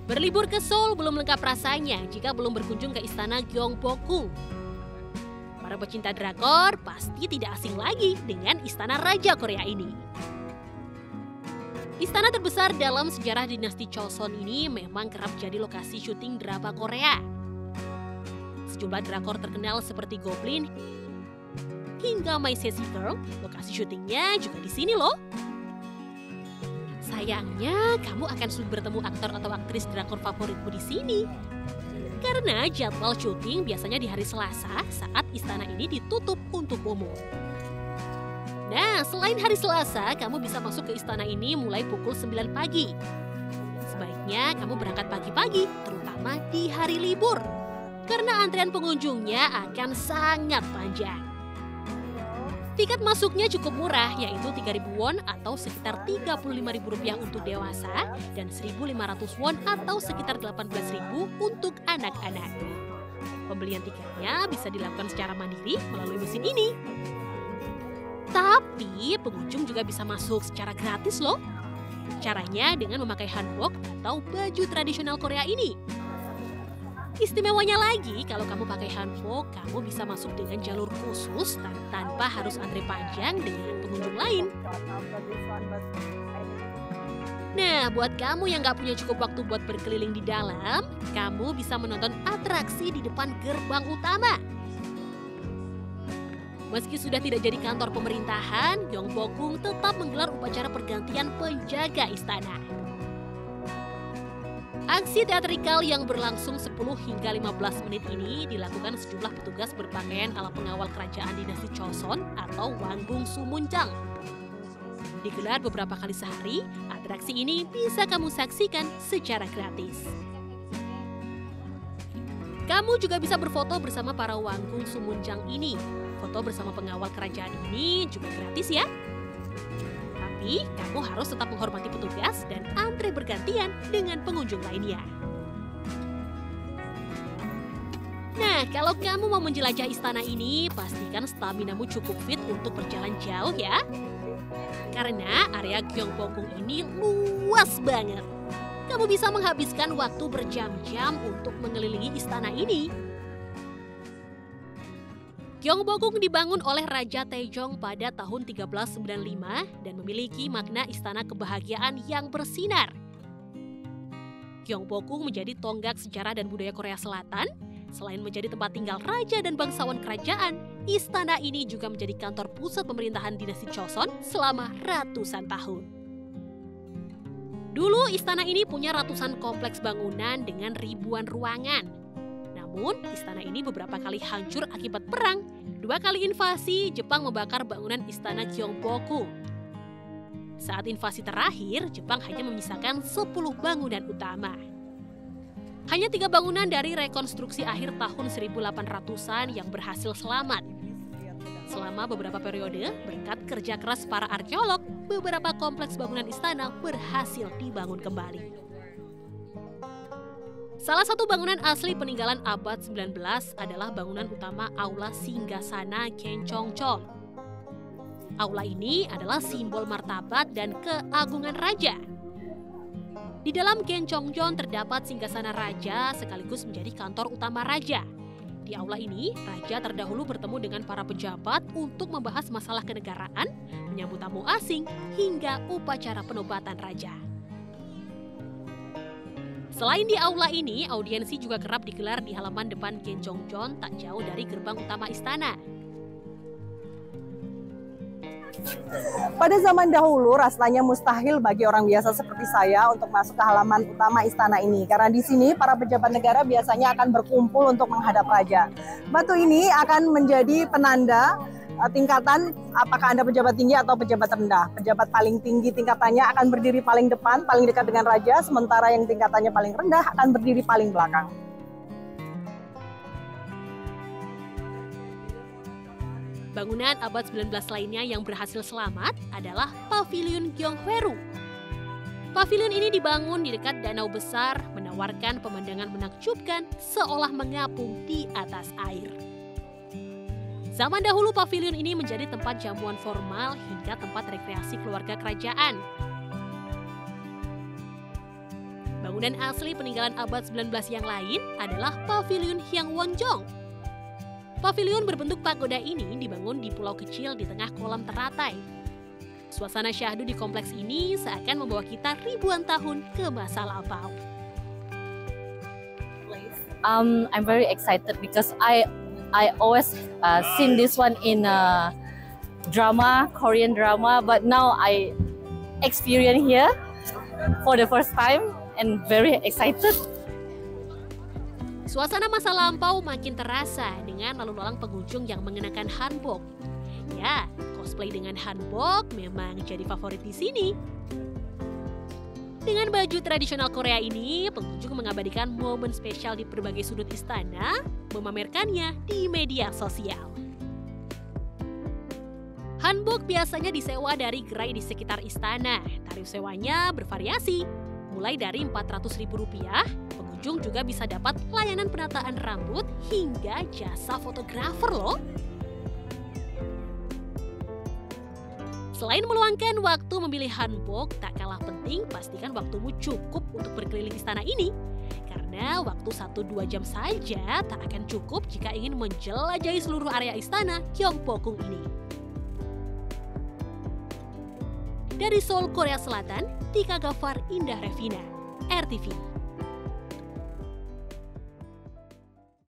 Berlibur ke Seoul belum lengkap rasanya jika belum berkunjung ke Istana Gyeongbokgung. Para pecinta drakor pasti tidak asing lagi dengan Istana Raja Korea ini. Istana terbesar dalam sejarah dinasti Choson ini memang kerap jadi lokasi syuting drama Korea. Sejumlah drakor terkenal seperti Goblin hingga My Sassy Girl, lokasi syutingnya juga di sini loh. Sayangnya, kamu akan sulit bertemu aktor atau aktris drakor favoritmu di sini. Karena jadwal syuting biasanya di hari Selasa saat istana ini ditutup untuk umum. Nah, selain hari Selasa, kamu bisa masuk ke istana ini mulai pukul 9 pagi. Sebaiknya kamu berangkat pagi-pagi, terutama di hari libur. Karena antrian pengunjungnya akan sangat panjang. Tiket masuknya cukup murah, yaitu 3.000 won atau sekitar Rp35.000 untuk dewasa dan 1.500 won atau sekitar 18.000 untuk anak-anak. Pembelian tiketnya bisa dilakukan secara mandiri melalui mesin ini. Tapi pengunjung juga bisa masuk secara gratis loh. Caranya dengan memakai hanbok atau baju tradisional Korea ini. Istimewanya lagi, kalau kamu pakai hanbok, kamu bisa masuk dengan jalur khusus tanpa harus antri panjang dengan pengunjung lain. Nah, buat kamu yang gak punya cukup waktu buat berkeliling di dalam, kamu bisa menonton atraksi di depan gerbang utama. Meski sudah tidak jadi kantor pemerintahan, Gyeongbokgung tetap menggelar upacara pergantian penjaga istana. Aksi teatrikal yang berlangsung 10 hingga 15 menit ini dilakukan sejumlah petugas berpakaian ala pengawal kerajaan dinasti Choson atau Wangung Sumunjang. Digelar beberapa kali sehari, atraksi ini bisa kamu saksikan secara gratis. Kamu juga bisa berfoto bersama para Wangung Sumunjang ini. Foto bersama pengawal kerajaan ini juga gratis ya. Tapi kamu harus tetap menghormati petugas dan antre bergantian dengan pengunjung lainnya. Nah, kalau kamu mau menjelajah istana ini, pastikan staminamu cukup fit untuk berjalan jauh ya. Karena area Gyeongbokgung ini luas banget. Kamu bisa menghabiskan waktu berjam-jam untuk mengelilingi istana ini. Gyeongbokgung dibangun oleh Raja Taejong pada tahun 1395 dan memiliki makna istana kebahagiaan yang bersinar. Gyeongbokgung menjadi tonggak sejarah dan budaya Korea Selatan. Selain menjadi tempat tinggal raja dan bangsawan kerajaan, istana ini juga menjadi kantor pusat pemerintahan dinasti Choson selama ratusan tahun. Dulu istana ini punya ratusan kompleks bangunan dengan ribuan ruangan. Namun, istana ini beberapa kali hancur akibat perang. 2 kali invasi, Jepang membakar bangunan istana Gyeongbokgung. Saat invasi terakhir, Jepang hanya menyisakan 10 bangunan utama. Hanya 3 bangunan dari rekonstruksi akhir tahun 1800-an yang berhasil selamat. Selama beberapa periode, berkat kerja keras para arkeolog, beberapa kompleks bangunan istana berhasil dibangun kembali. Salah satu bangunan asli peninggalan abad 19 adalah bangunan utama Aula Singgasana Gyeongbokgung. Aula ini adalah simbol martabat dan keagungan raja. Di dalam Gyeongbokgung terdapat singgasana raja sekaligus menjadi kantor utama raja. Di aula ini, raja terdahulu bertemu dengan para pejabat untuk membahas masalah kenegaraan, menyambut tamu asing, hingga upacara penobatan raja. Selain di aula ini, audiensi juga kerap digelar di halaman depan Gyeongbokgung tak jauh dari gerbang utama istana. Pada zaman dahulu rasanya mustahil bagi orang biasa seperti saya untuk masuk ke halaman utama istana ini. Karena di sini para pejabat negara biasanya akan berkumpul untuk menghadap raja. Batu ini akan menjadi penanda tingkatan apakah Anda pejabat tinggi atau pejabat rendah. Pejabat paling tinggi tingkatannya akan berdiri paling depan, paling dekat dengan raja, sementara yang tingkatannya paling rendah akan berdiri paling belakang. Bangunan abad 19 lainnya yang berhasil selamat adalah Pavilion Gyeonghwaru. Pavilion ini dibangun di dekat danau besar, menawarkan pemandangan menakjubkan seolah mengapung di atas air. Zaman dahulu pavilion ini menjadi tempat jamuan formal hingga tempat rekreasi keluarga kerajaan. Bangunan asli peninggalan abad 19 yang lain adalah Paviliun Hyangwonjong. Paviliun berbentuk pagoda ini dibangun di pulau kecil di tengah kolam teratai. Suasana syahdu di kompleks ini seakan membawa kita ribuan tahun ke masa lampau. I'm very excited because I always seen this one in drama, Korean drama, but now I experience here for the first time and very excited. Suasana masa lampau makin terasa dengan lalu lalang pengunjung yang mengenakan hanbok. Ya, cosplay dengan hanbok memang jadi favorit di sini. Dengan baju tradisional Korea ini, pengunjung mengabadikan momen spesial di berbagai sudut istana, memamerkannya di media sosial. Hanbok biasanya disewa dari gerai di sekitar istana. Tarif sewanya bervariasi, mulai dari Rp400.000. Pengunjung juga bisa dapat layanan penataan rambut hingga jasa fotografer loh. Selain meluangkan waktu memilih hanbok, tak kalah penting pastikan waktumu cukup untuk berkeliling istana ini. Karena waktu 1-2 jam saja tak akan cukup jika ingin menjelajahi seluruh area istana Gyeongbokgung ini. Dari Seoul, Korea Selatan, Tika Gafar, Indah Revina, RTV.